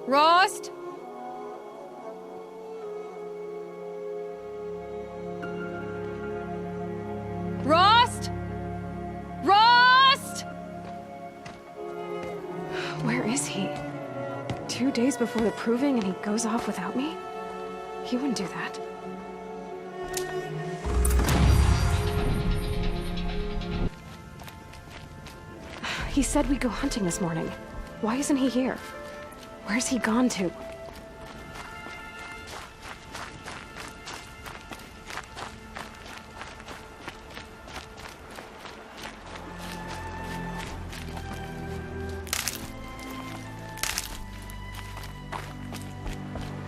Rost? Rost? Rost? Where is he? 2 days before the proving and he goes off without me? He wouldn't do that. He said we'd go hunting this morning. Why isn't he here? Where's he gone to?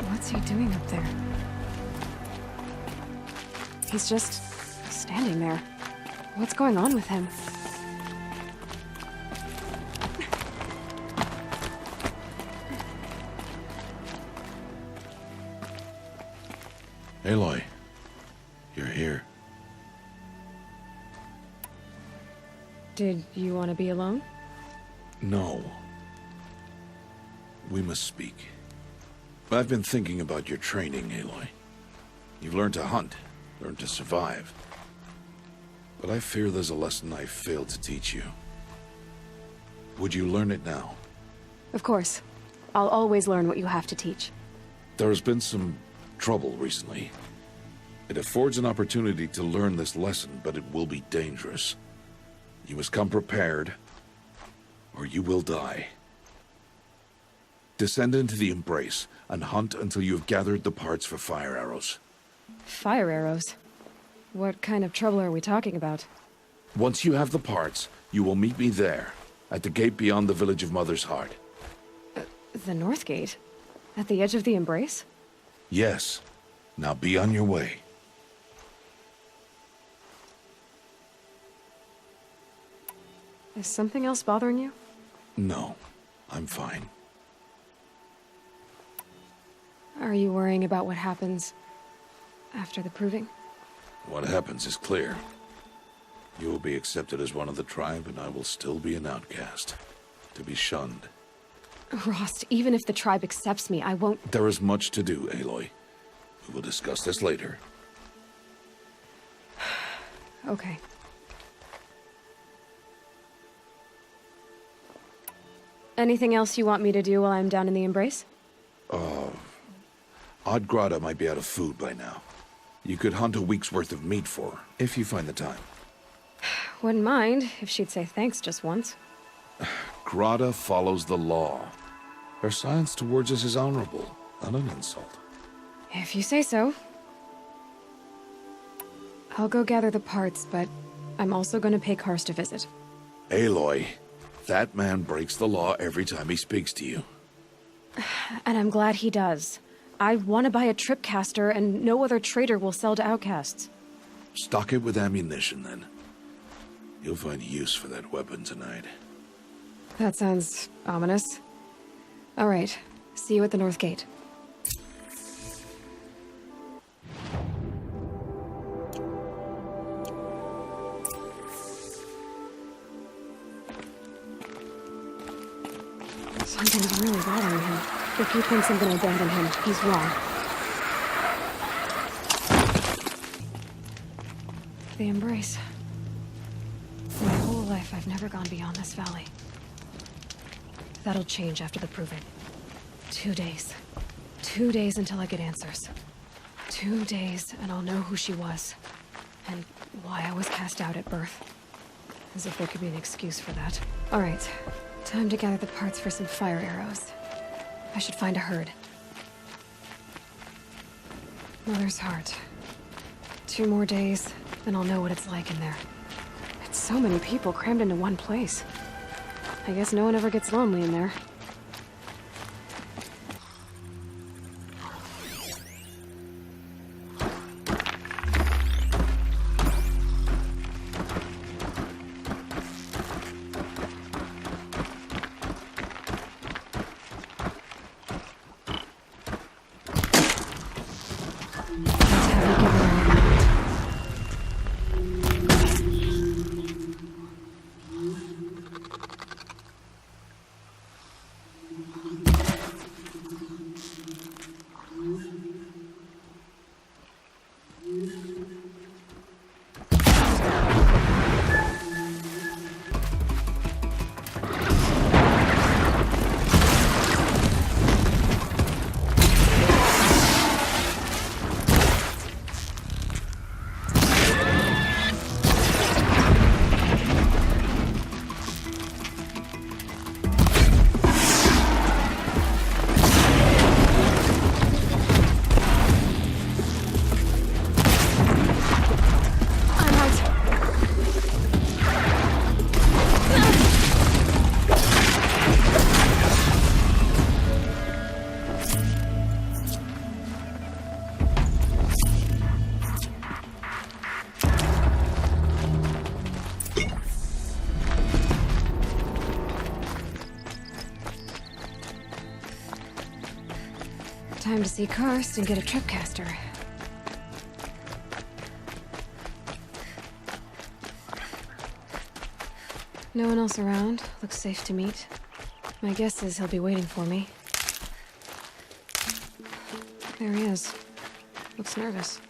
What's he doing up there? He's just standing there. What's going on with him? Aloy, you're here. Did you want to be alone? No. We must speak. I've been thinking about your training, Aloy. You've learned to hunt, learned to survive. But I fear there's a lesson I failed to teach you. Would you learn it now? Of course. I'll always learn what you have to teach. There has been some trouble recently. It affords an opportunity to learn this lesson, but it will be dangerous. You must come prepared, or you will die. Descend into the Embrace, and hunt until you have gathered the parts for fire arrows. Fire arrows? What kind of trouble are we talking about? Once you have the parts, you will meet me there, at the gate beyond the village of Mother's Heart. The North Gate? At the edge of the Embrace? Yes. Now be on your way. Is something else bothering you? No, I'm fine. Are you worrying about what happens after the proving? What happens is clear. You will be accepted as one of the tribe, and I will still be an outcast, to be shunned. Rost, even if the tribe accepts me, I won't... There is much to do, Aloy. We will discuss this later. Okay. Anything else you want me to do while I'm down in the Embrace? Odd Grata might be out of food by now. You could hunt a week's worth of meat for her, if you find the time. Wouldn't mind if she'd say thanks just once. Grata follows the law. Her silence towards us is honorable, not an insult. If you say so. I'll go gather the parts, but I'm also going to pay Karst a visit. Aloy, that man breaks the law every time he speaks to you. And I'm glad he does. I want to buy a tripcaster, and no other trader will sell to outcasts. Stock it with ammunition, then. You'll find use for that weapon tonight. That sounds ominous. All right. See you at the North Gate. Something's really bothering him. If he thinks I'm gonna abandon him, he's wrong. The Embrace. My whole life, I've never gone beyond this valley. That'll change after the proving. 2 days. 2 days until I get answers. 2 days, and I'll know who she was. And why I was cast out at birth. As if there could be an excuse for that. All right. Time to gather the parts for some fire arrows. I should find a herd. Mother's Heart. 2 more days, then I'll know what it's like in there. It's so many people crammed into one place. I guess no one ever gets lonely in there. Time to see Karst and get a tripcaster. No one else around. Looks safe to meet. My guess is he'll be waiting for me. There he is. Looks nervous.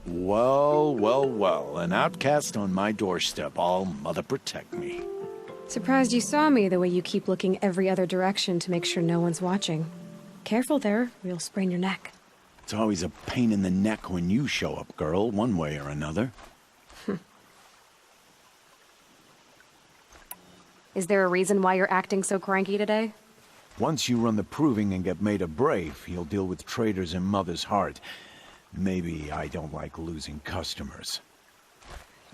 Well, well, well. An outcast on my doorstep. All mother protect me. Surprised you saw me the way you keep looking every other direction to make sure no one's watching. Careful there, or you'll sprain your neck. It's always a pain in the neck when you show up, girl, one way or another. Is there a reason why you're acting so cranky today? Once you run the proving and get made a brave, you'll deal with traitors in Mother's Heart. Maybe I don't like losing customers.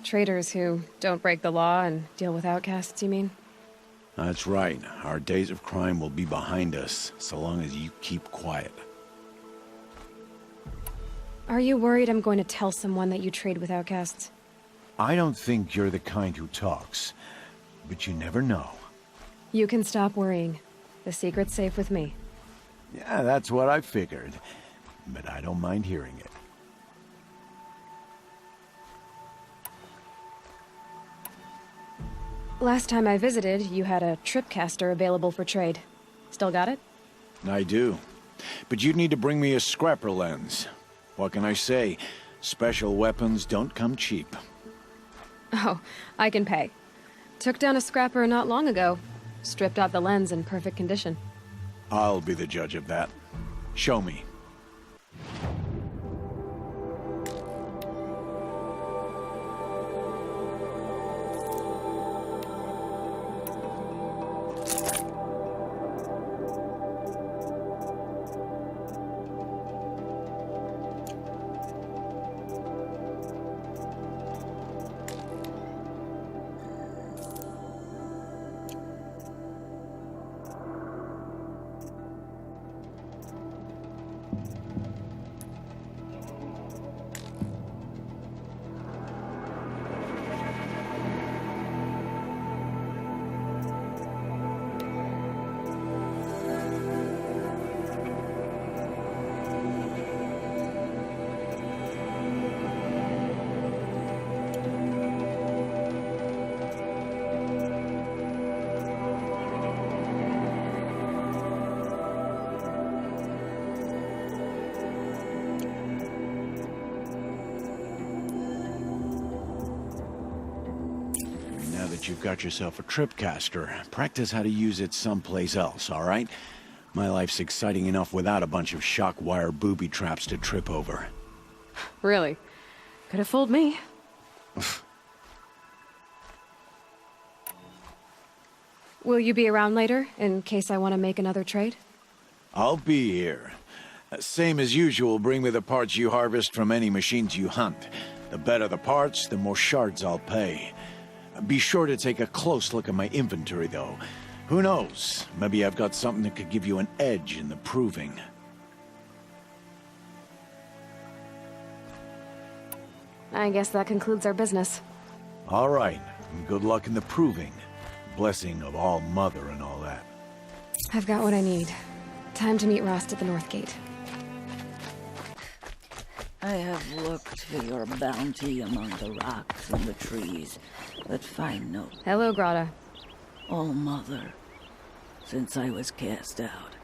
Traitors who don't break the law and deal with outcasts, you mean? That's right. Our days of crime will be behind us, so long as you keep quiet. Are you worried I'm going to tell someone that you trade with outcasts? I don't think you're the kind who talks, but you never know. You can stop worrying. The secret's safe with me. Yeah, that's what I figured, but I don't mind hearing it. Last time I visited, you had a tripcaster available for trade. Still got it? I do. But you'd need to bring me a scrapper lens. What can I say? Special weapons don't come cheap. Oh, I can pay. Took down a scrapper not long ago. Stripped out the lens in perfect condition. I'll be the judge of that. Show me. You've got yourself a tripcaster. Practice how to use it someplace else, all right? My life's exciting enough without a bunch of shock wire booby traps to trip over. Really? Could have fooled me. Will you be around later, in case I want to make another trade? I'll be here. Same as usual, bring me the parts you harvest from any machines you hunt. The better the parts, the more shards I'll pay. Be sure to take a close look at my inventory, though. Who knows? Maybe I've got something that could give you an edge in the proving. I guess that concludes our business. All right. Good luck in the proving. Blessing of All Mother and all that. I've got what I need. Time to meet Rost at the North Gate. I have looked for your bounty among the rocks and the trees, but find no. Hello, Grata. All Mother, since I was cast out,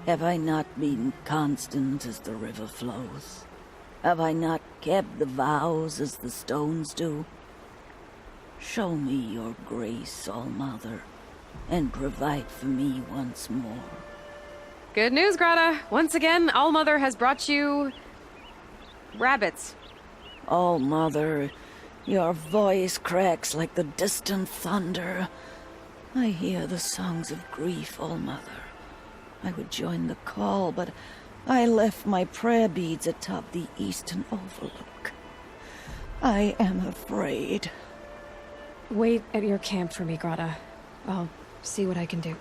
have I not been constant as the river flows? Have I not kept the vows as the stones do? Show me your grace, All Mother, and provide for me once more. Good news, Grata. Once again, All Mother has brought you rabbits. All Mother, your voice cracks like the distant thunder. I hear the songs of grief, All Mother. I would join the call, but I left my prayer beads atop the eastern overlook. I am afraid. Wait at your camp for me, Grata. I'll see what I can do.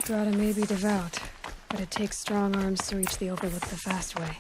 Grata may be devout, but it takes strong arms to reach the Overlook the fast way.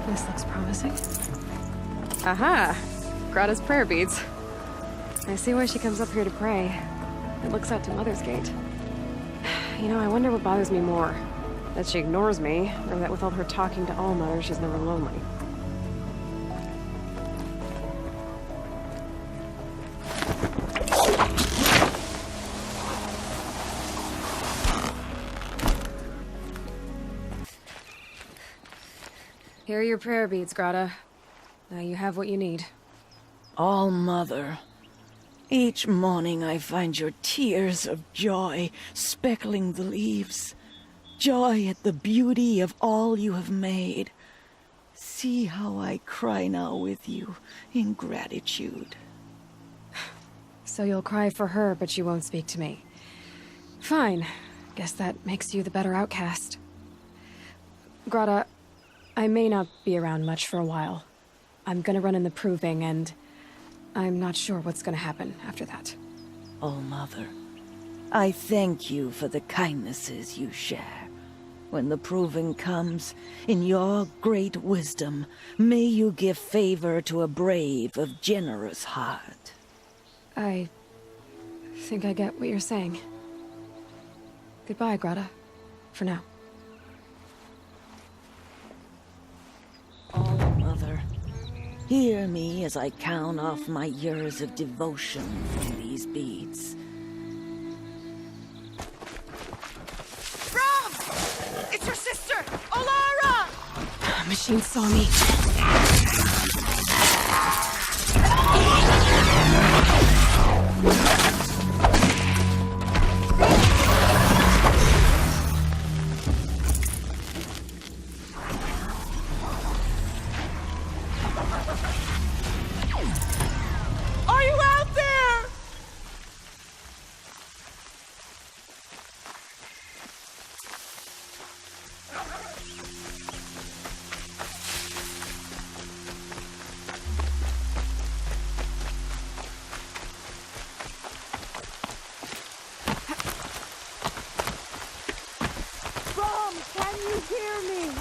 This looks promising. Aha! Grata's prayer beads. I see why she comes up here to pray. It looks out to Mother's Gate. You know, I wonder what bothers me more. That she ignores me, or that with all her talking to All-Mother, she's never lonely. Here are your prayer beads, Grata. Now you have what you need. All-Mother, each morning I find your tears of joy speckling the leaves. Joy at the beauty of all you have made. See how I cry now with you in gratitude. So you'll cry for her, but you won't speak to me. Fine. Guess that makes you the better outcast. Grata, I may not be around much for a while. I'm gonna run in the proving, and I'm not sure what's gonna happen after that. All-Mother, I thank you for the kindnesses you share. When the proving comes, in your great wisdom, may you give favor to a brave of generous heart. I think I get what you're saying. Goodbye, Grata. For now. All-Mother, hear me as I count off my years of devotion from these beads. Rom! It's your sister, Olara! Machine saw me. Are you out there? Rom, can you hear me?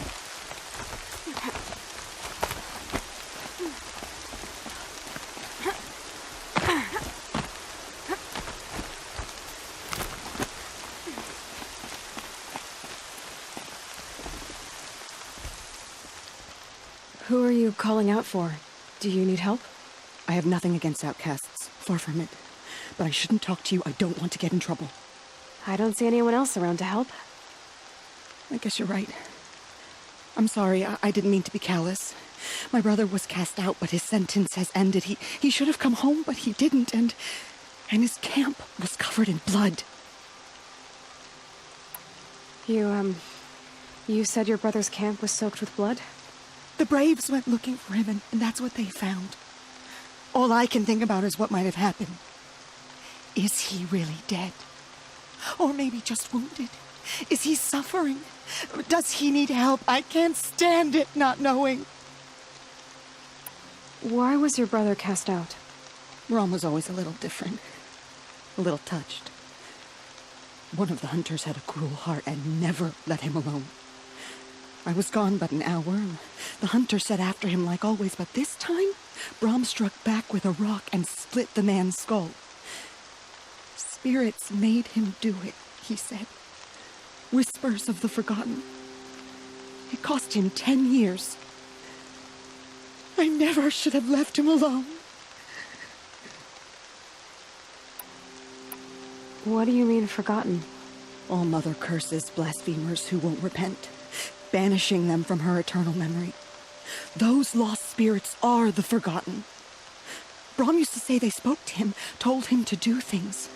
Who are you calling out for? Do you need help? I have nothing against outcasts. Far from it. But I shouldn't talk to you. I don't want to get in trouble. I don't see anyone else around to help. I guess you're right. I'm sorry. I didn't mean to be callous. My brother was cast out, but his sentence has ended. He should have come home, but he didn't, and his camp was covered in blood. You said your brother's camp was soaked with blood? The Braves went looking for him, and that's what they found. All I can think about is what might have happened. Is he really dead? Or maybe just wounded? Is he suffering? Does he need help? I can't stand it not knowing. Why was your brother cast out? Rom was always a little different. a little touched. One of the hunters had a cruel heart and never let him alone. I was gone but an hour, and the hunter set after him like always, but this time, Brom struck back with a rock and split the man's skull. Spirits made him do it, he said. Whispers of the forgotten. It cost him 10 years. I never should have left him alone. What do you mean, forgotten? All-Mother curses blasphemers who won't repent, banishing them from her eternal memory. Those lost spirits are the forgotten. Brom used to say they spoke to him, told him to do things.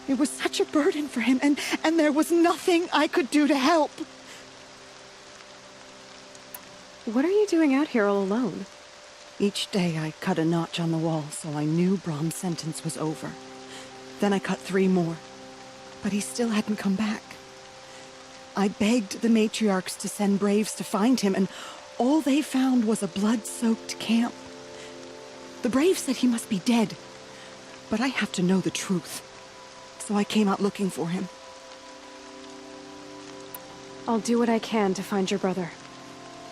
It was such a burden for him, and there was nothing I could do to help. What are you doing out here all alone? Each day I cut a notch on the wall so I knew Brom's sentence was over. Then I cut 3 more, but he still hadn't come back. I begged the matriarchs to send braves to find him, and all they found was a blood-soaked camp. The braves said he must be dead, but I have to know the truth. So I came out looking for him. I'll do what I can to find your brother.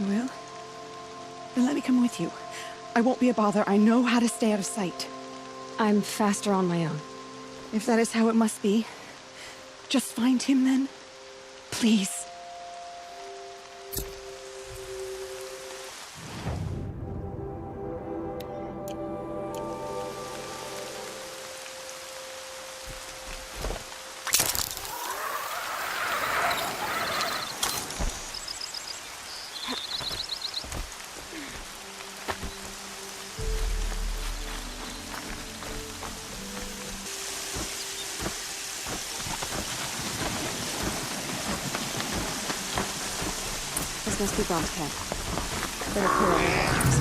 You will? Then let me come with you. I won't be a bother. I know how to stay out of sight. I'm faster on my own. If that is how it must be, just find him then. Please. This must be Brom's camp. Better clear all the extras.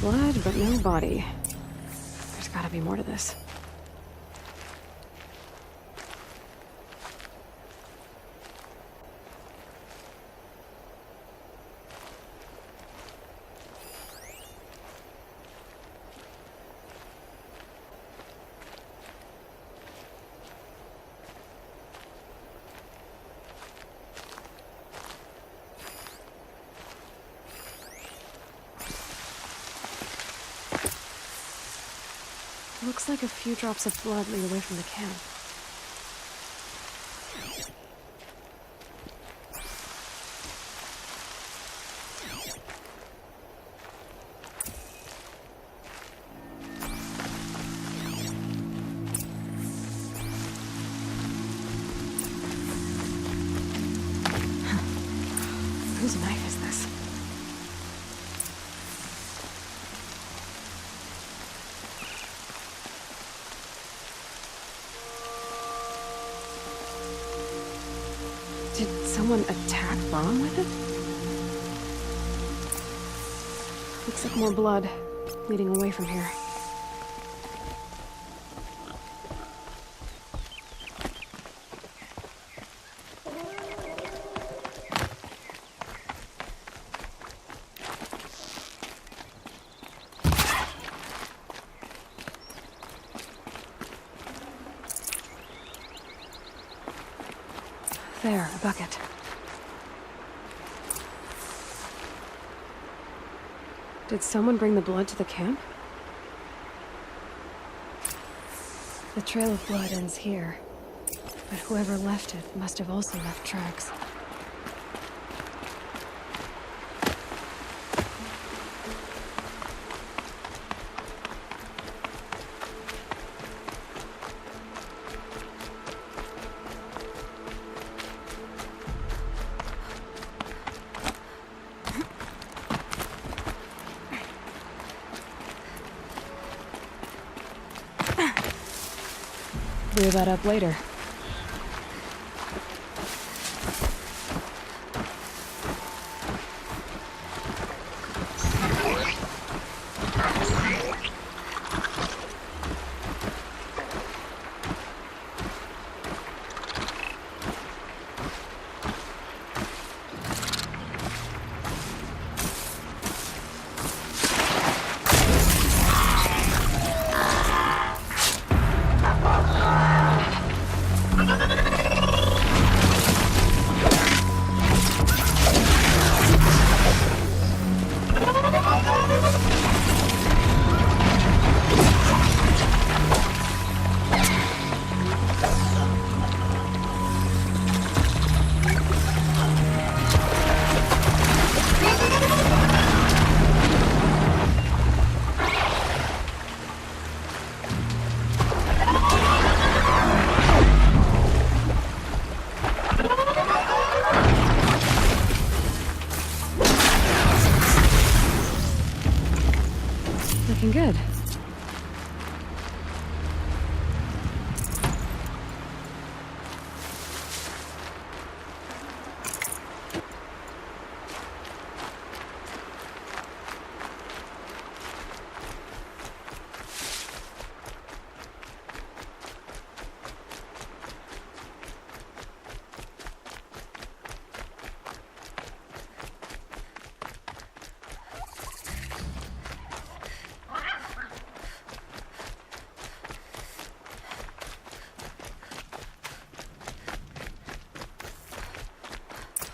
Blood, but no body. There's gotta be more to this. Looks like a few drops of blood lead away from the camp. Whose knife is this? Did someone attack Brom with it? Looks like more blood leading away from here. There, a bucket. Did someone bring the blood to the camp? The trail of blood ends here, but whoever left it must have also left tracks. Clear that up later.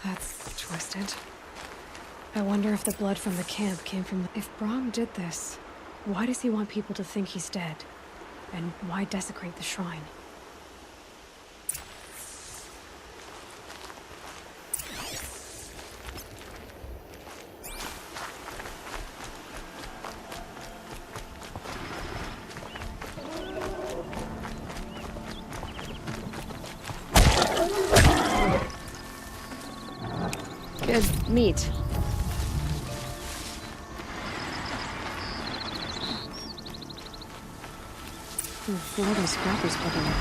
That's twisted. I wonder if the blood from the camp came from the... If Brahm did this, why does he want people to think he's dead? And why desecrate the shrine? Good meat. Where are those scrappers poking up?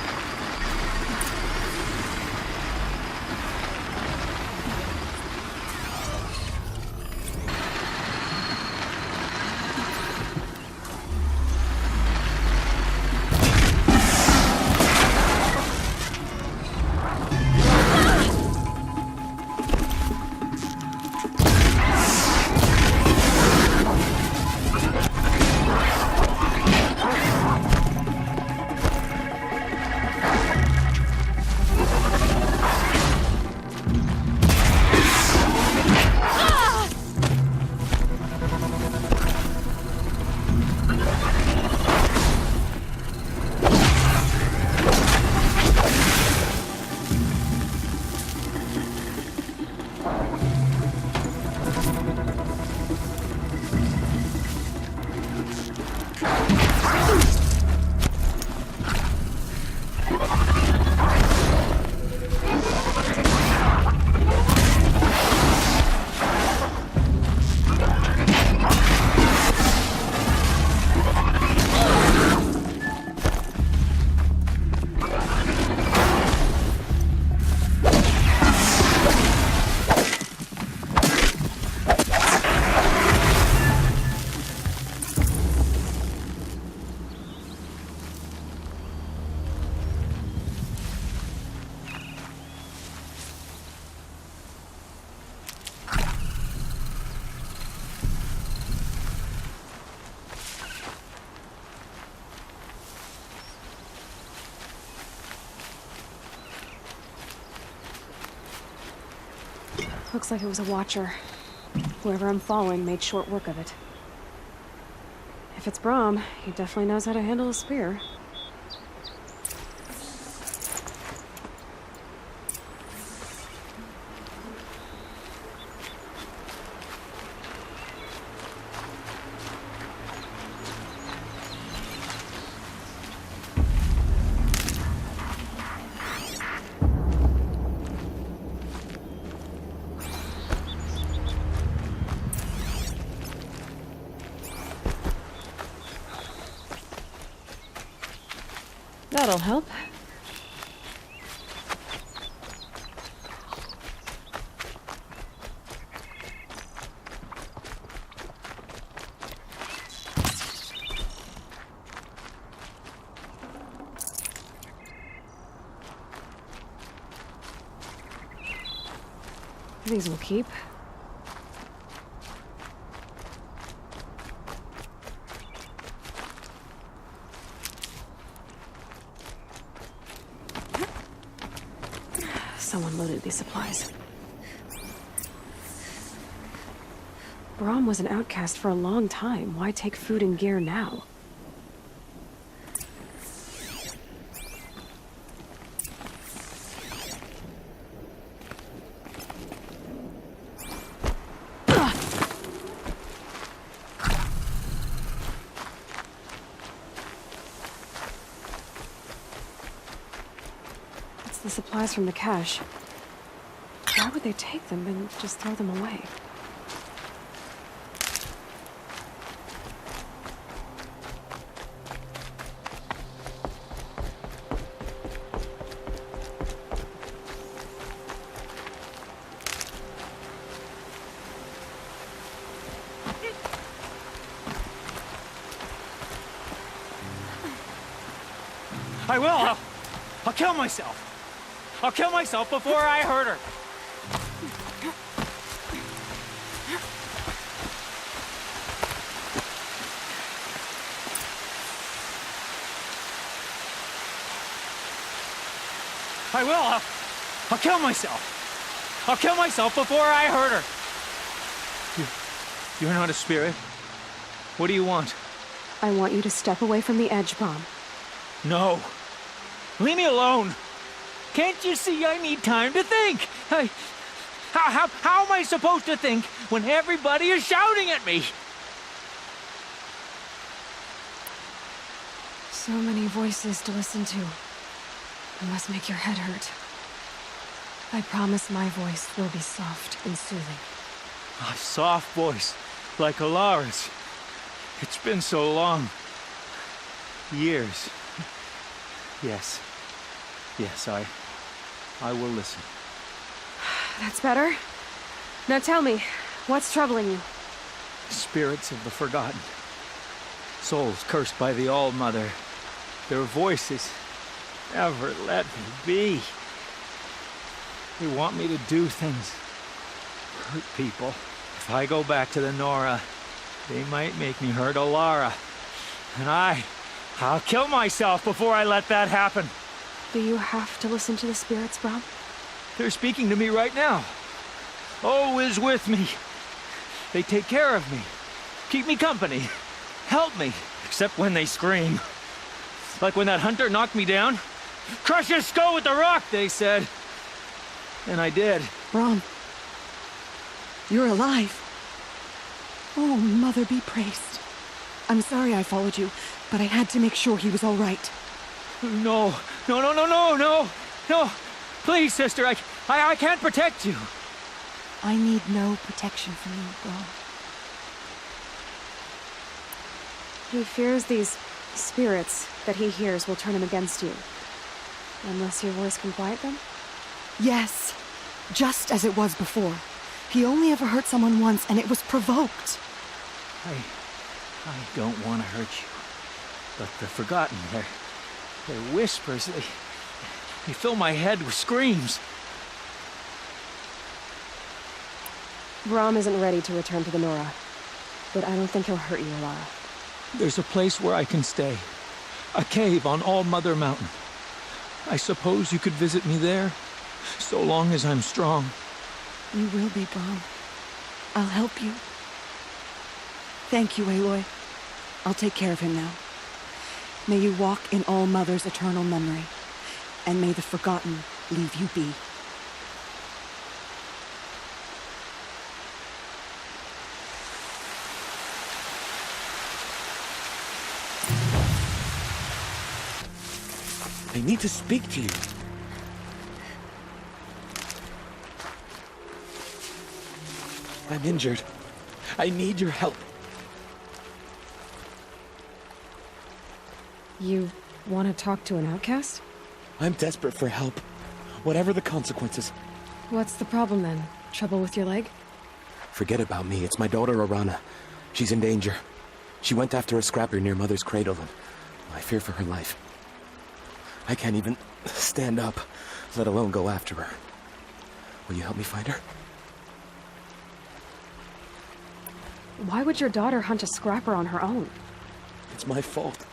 Looks like it was a watcher. Whoever I'm following made short work of it. If it's Brahm, he definitely knows how to handle a spear. That'll help. These will keep. Someone loaded these supplies. Brahm was an outcast for a long time. Why take food and gear now? The supplies from the cache. Why would they take them and just throw them away? I will! I'll kill myself! I'll kill myself before I hurt her! I will! I'll kill myself! I'll kill myself before I hurt her. You're not a spirit. What do you want? I want you to step away from the edge, Brom. No. Leave me alone. Can't you see I need time to think? How am I supposed to think when everybody is shouting at me? So many voices to listen to. It must make your head hurt. I promise my voice will be soft and soothing. A soft voice, like Alara's. It's been so long. Years. Yes. Yes, I will listen. That's better. Now tell me, what's troubling you? Spirits of the forgotten. Souls cursed by the All-Mother. Their voices never let me be. They want me to do things. Hurt people. If I go back to the Nora, they might make me hurt Alara. And I'll kill myself before I let that happen. Do you have to listen to the spirits, Brom? They're speaking to me right now. O is with me. They take care of me. Keep me company. Help me. Except when they scream. Like when that hunter knocked me down. Crush his skull with the rock, they said. And I did. Brom, you're alive. Oh, Mother be praised. I'm sorry I followed you, but I had to make sure he was all right. No. Please, sister, I can't protect you. I need no protection from you, Brom. He fears these spirits that he hears will turn him against you. Unless your voice can quiet them? Yes, just as it was before. He only ever hurt someone once, and it was provoked. I don't want to hurt you. But the Forgotten, their whispers, they fill my head with screams. Brom isn't ready to return to the Nora, but I don't think he'll hurt you, Alara. There's a place where I can stay. A cave on All-Mother Mountain. I suppose you could visit me there, so long as I'm strong. You will be, Brom. I'll help you. Thank you, Aloy. I'll take care of him now. May you walk in All-Mother's eternal memory, and may the Forgotten leave you be. I need to speak to you. I'm injured. I need your help. You want to talk to an outcast? I'm desperate for help. Whatever the consequences. What's the problem then? Trouble with your leg? Forget about me. It's my daughter, Arana. She's in danger. She went after a scrapper near Mother's cradle, and I fear for her life. I can't even stand up, let alone go after her. Will you help me find her? Why would your daughter hunt a scrapper on her own? It's my fault.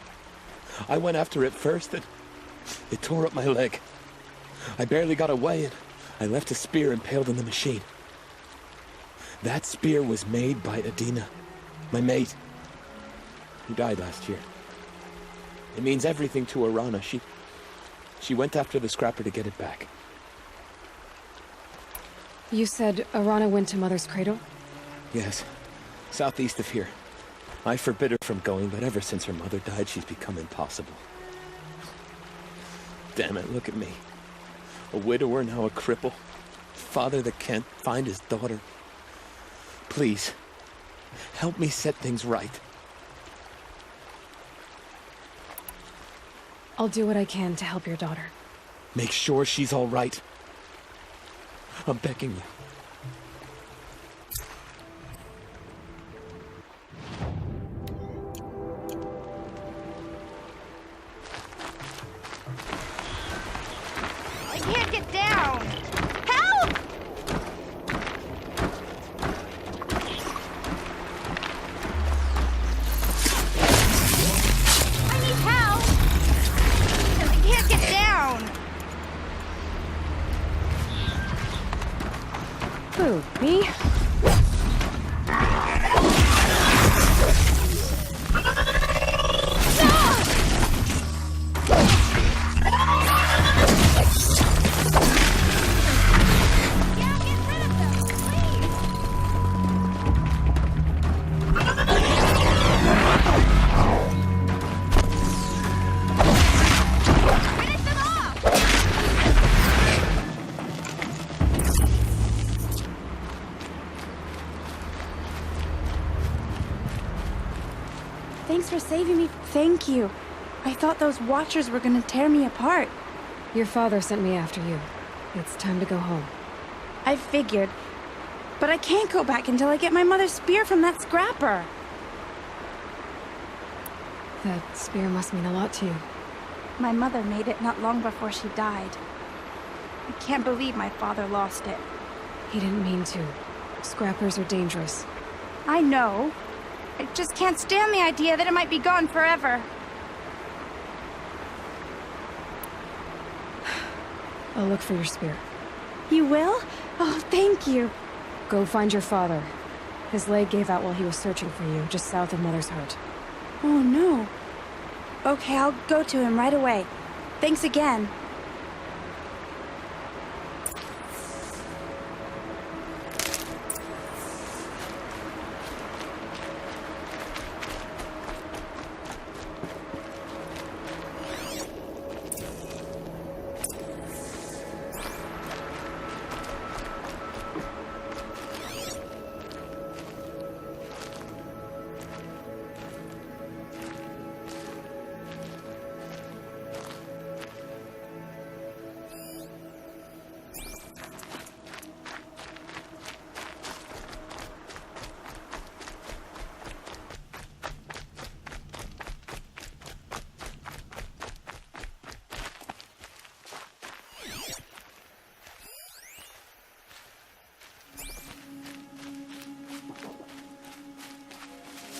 I went after it first, and it tore up my leg. I barely got away, and I left a spear impaled in the machine. That spear was made by Adina, my mate, who died last year. It means everything to Arana. She went after the scrapper to get it back. You said Arana went to Mother's cradle? Yes, southeast of here. I forbid her from going, but ever since her mother died, she's become impossible. Damn it, look at me. A widower, now a cripple. Father that can't find his daughter. Please, help me set things right. I'll do what I can to help your daughter. Make sure she's all right. I'm begging you. I can't get down! Help! I need help! I can't get down! Who, me? Thanks for saving me. Thank you. I thought those Watchers were gonna tear me apart. Your father sent me after you. It's time to go home. I figured. But I can't go back until I get my mother's spear from that scrapper. That spear must mean a lot to you. My mother made it not long before she died. I can't believe my father lost it. He didn't mean to. Scrappers are dangerous. I know. I just can't stand the idea that it might be gone forever. I'll look for your spear. You will? Oh, thank you. Go find your father. His leg gave out while he was searching for you, just south of Mother's Heart. Oh, no. Okay, I'll go to him right away. Thanks again.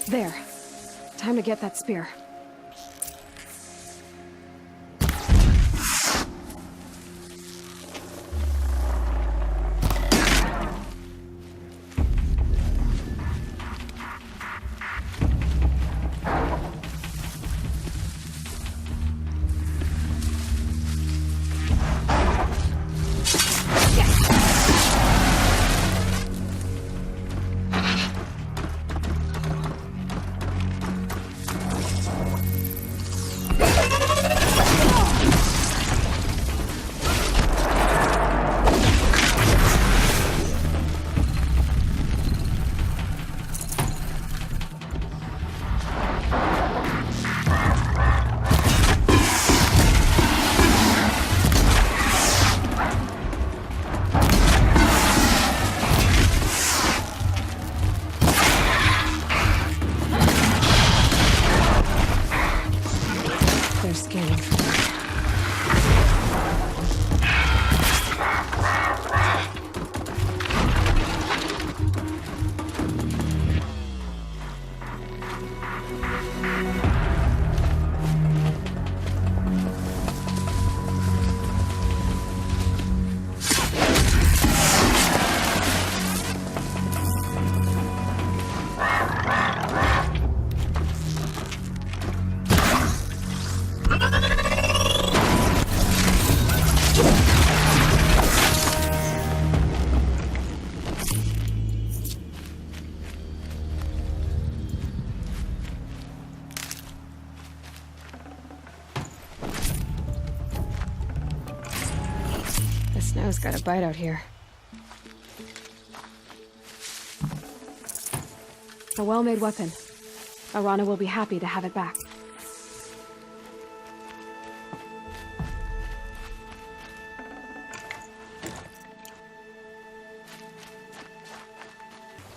There. Time to get that spear. Snow's got a bite out here. A well-made weapon. Arana will be happy to have it back.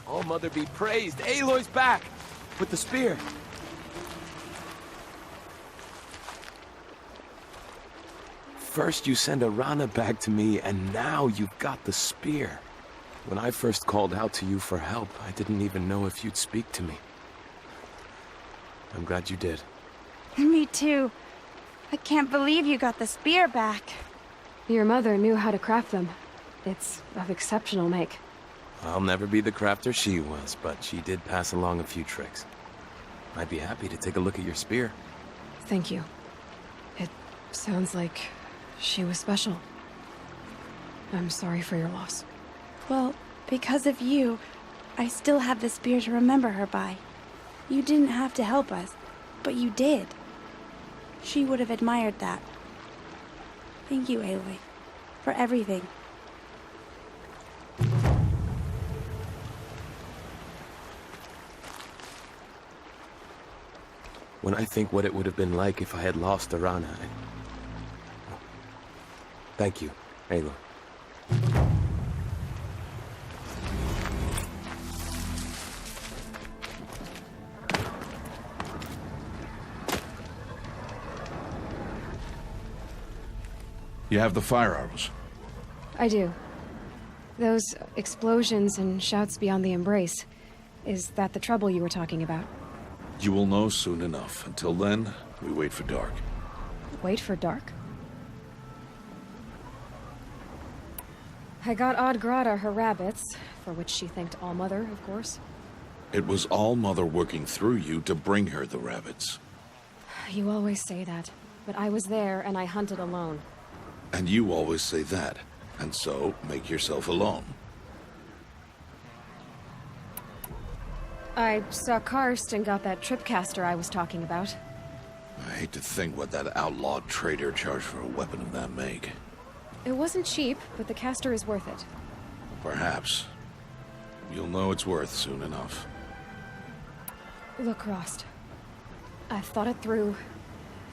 All Mother be praised. Aloy's back! With the spear. First you send Arana back to me, and now you've got the spear. When I first called out to you for help, I didn't even know if you'd speak to me. I'm glad you did. Me too. I can't believe you got the spear back. Your mother knew how to craft them. It's of exceptional make. I'll never be the crafter she was, but she did pass along a few tricks. I'd be happy to take a look at your spear. Thank you. It sounds like she was special. I'm sorry for your loss. Well, because of you, I still have the spear to remember her by. You didn't have to help us, but you did. She would have admired that. Thank you, Aloy, for everything. When I think what it would have been like if I had lost Arana, Thank you, Aloy. You have the fire arrows. I do. Those explosions and shouts beyond the embrace. Is that the trouble you were talking about? You will know soon enough. Until then, we wait for dark. Wait for dark? I got Odd Grata her rabbits, for which she thanked Allmother, of course. It was Allmother working through you to bring her the rabbits. You always say that, but I was there and I hunted alone. And you always say that, and so make yourself alone. I saw Karst and got that tripcaster I was talking about. I hate to think what that outlawed trader charged for a weapon of that make. It wasn't cheap, but the caster is worth it. Perhaps. You'll know it's worth soon enough. Look, Rost. I've thought it through,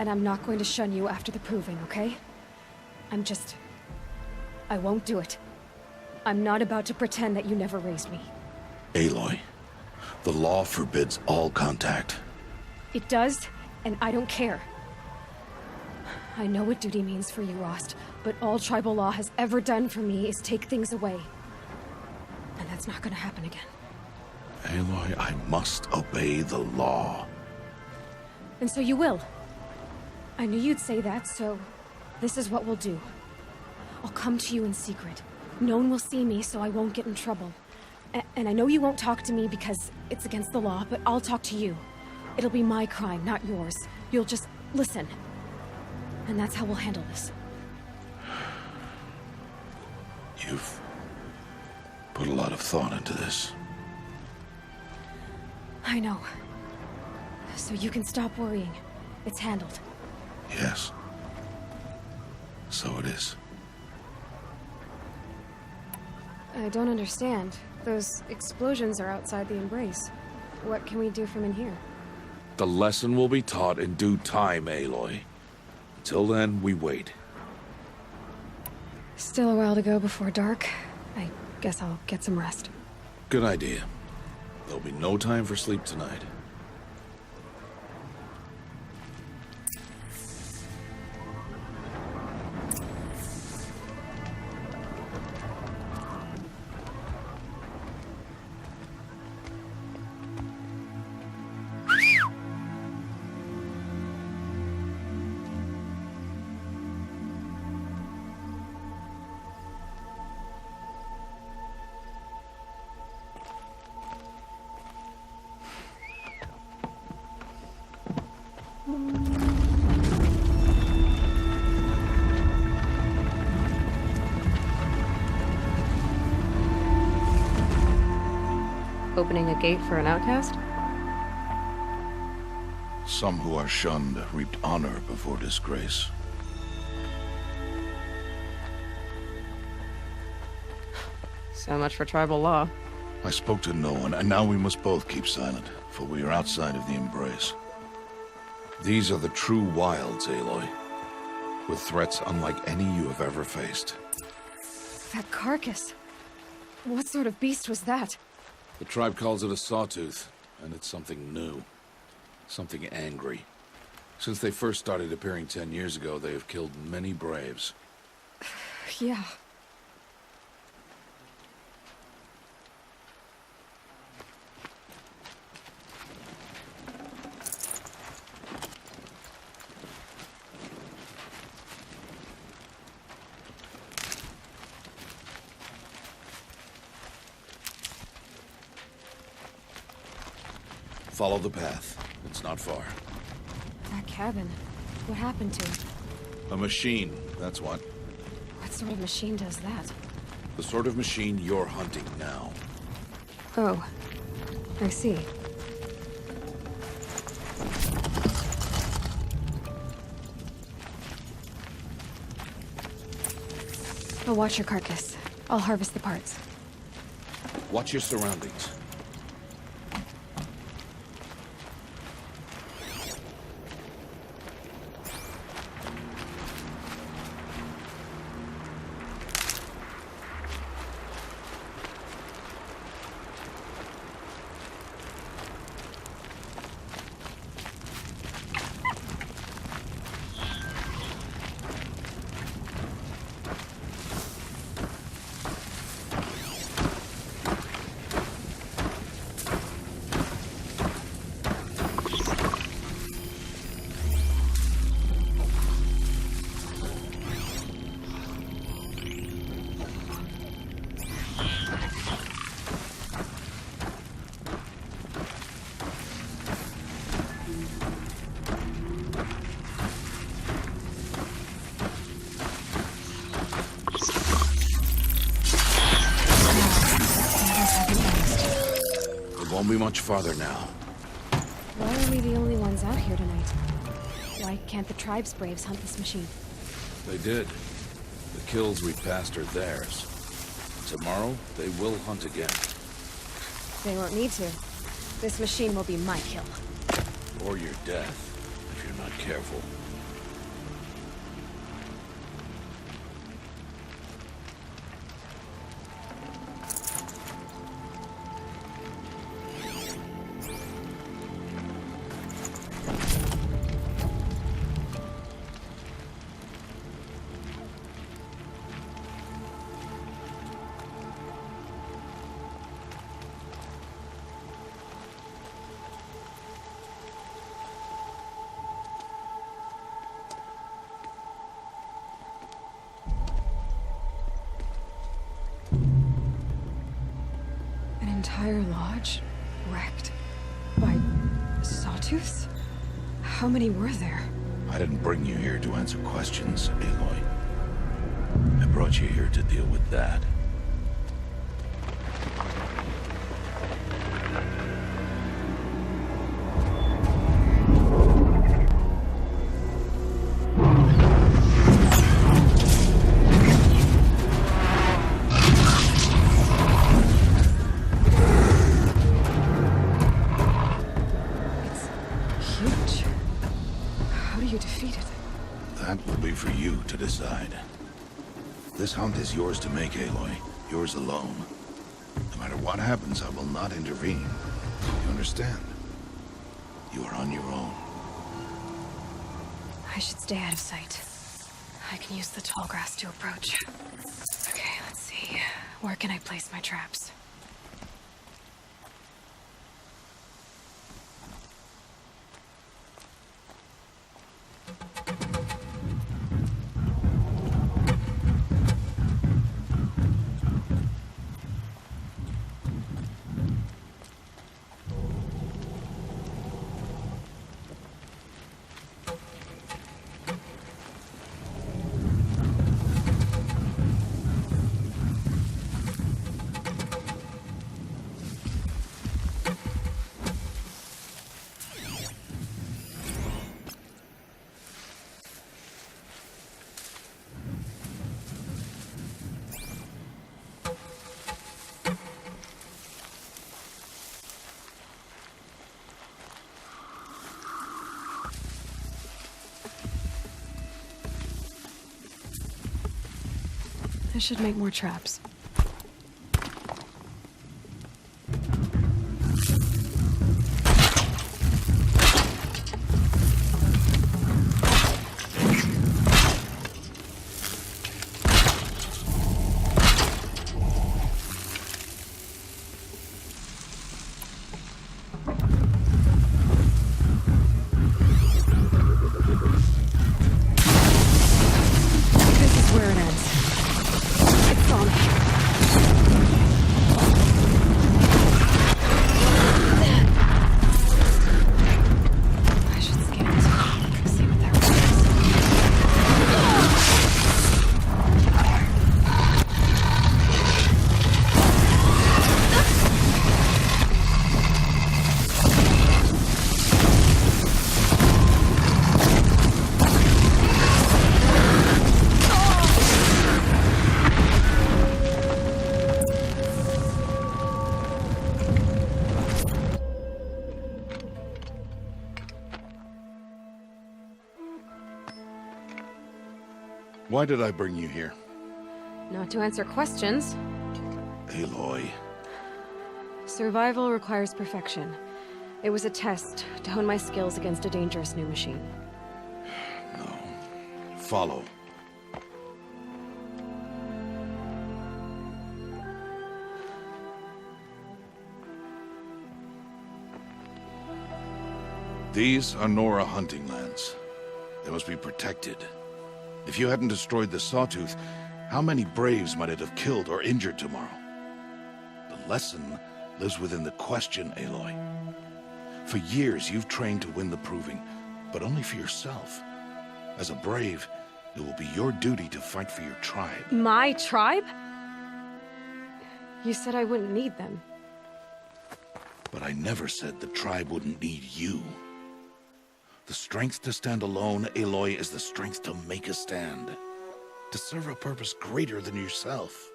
and I'm not going to shun you after the proving, okay? I won't do it. I'm not about to pretend that you never raised me. Aloy, the law forbids all contact. It does, and I don't care. I know what duty means for you, Rost, but all tribal law has ever done for me is take things away. And that's not gonna happen again. Aloy, I must obey the law. And so you will. I knew you'd say that, so this is what we'll do. I'll come to you in secret. No one will see me, so I won't get in trouble. And I know you won't talk to me because it's against the law, but I'll talk to you. It'll be my crime, not yours. You'll just listen. And that's how we'll handle this. You've put a lot of thought into this. I know. So you can stop worrying. It's handled. Yes. So it is. I don't understand. Those explosions are outside the embrace. What can we do from in here? The lesson will be taught in due time, Aloy. Until then, we wait. Still a while to go before dark. I guess I'll get some rest. Good idea. There'll be no time for sleep tonight. Opening a gate for an outcast? Some who are shunned reaped honor before disgrace. So much for tribal law. I spoke to no one, and now we must both keep silent, for we are outside of the embrace. These are the true wilds, Aloy, with threats unlike any you have ever faced. That carcass. What sort of beast was that? The tribe calls it a sawtooth, and it's something new. Something angry. Since they first started appearing 10 years ago, they have killed many braves. Yeah. Follow the path. It's not far. That cabin. What happened to it? A machine, that's what. What sort of machine does that? The sort of machine you're hunting now. Oh. I see. I'll watch your carcass. I'll harvest the parts. Watch your surroundings. Won't be much farther now. Why are we the only ones out here tonight? Why can't the tribe's braves hunt this machine? They did. The kills we passed are theirs. Tomorrow, they will hunt again. They won't need to. This machine will be my kill. Or your death, if you're not careful. Entire lodge wrecked by sawtooths? How many were there? I didn't bring you here to answer questions, Aloy. I brought you here to deal with that. That will be for you to decide. This hunt is yours to make, Aloy. Yours alone. No matter what happens, I will not intervene. You understand? You are on your own. I should stay out of sight. I can use the tall grass to approach. Okay, let's see. Where can I place my traps? I should make more traps. This is where it ends. It's on me. Why did I bring you here? Not to answer questions. Aloy. Survival requires perfection. It was a test to hone my skills against a dangerous new machine. No. Follow. These are Nora hunting lands. They must be protected. If you hadn't destroyed the Sawtooth, how many Braves might it have killed or injured tomorrow? The lesson lives within the question, Aloy. For years, you've trained to win the Proving, but only for yourself. As a Brave, it will be your duty to fight for your tribe. My tribe? You said I wouldn't need them. But I never said the tribe wouldn't need you. The strength to stand alone, Aloy, is the strength to make a stand. To serve a purpose greater than yourself.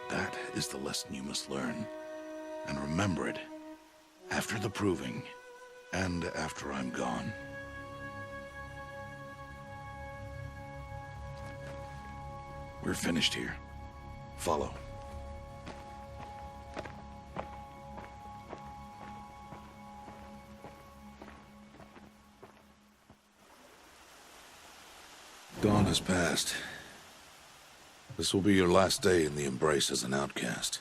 That is the lesson you must learn. And remember it. After the Proving. And after I'm gone. We're finished here. Follow. Dawn has passed. This will be your last day in the Embrace as an outcast.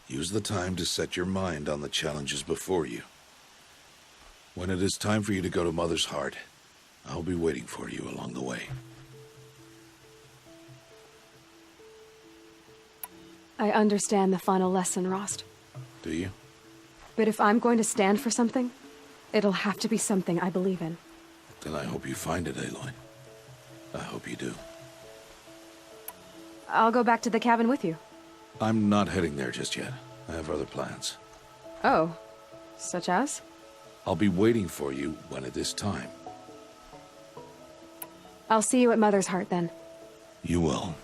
Use the time to set your mind on the challenges before you. When it is time for you to go to Mother's Heart, I'll be waiting for you along the way. I understand the final lesson, Rost. Do you? But if I'm going to stand for something, it'll have to be something I believe in. Then I hope you find it, Aloy. I hope you do. I'll go back to the cabin with you. I'm not heading there just yet. I have other plans. Oh, such as? I'll be waiting for you when it is time. I'll see you at Mother's Heart then. You will.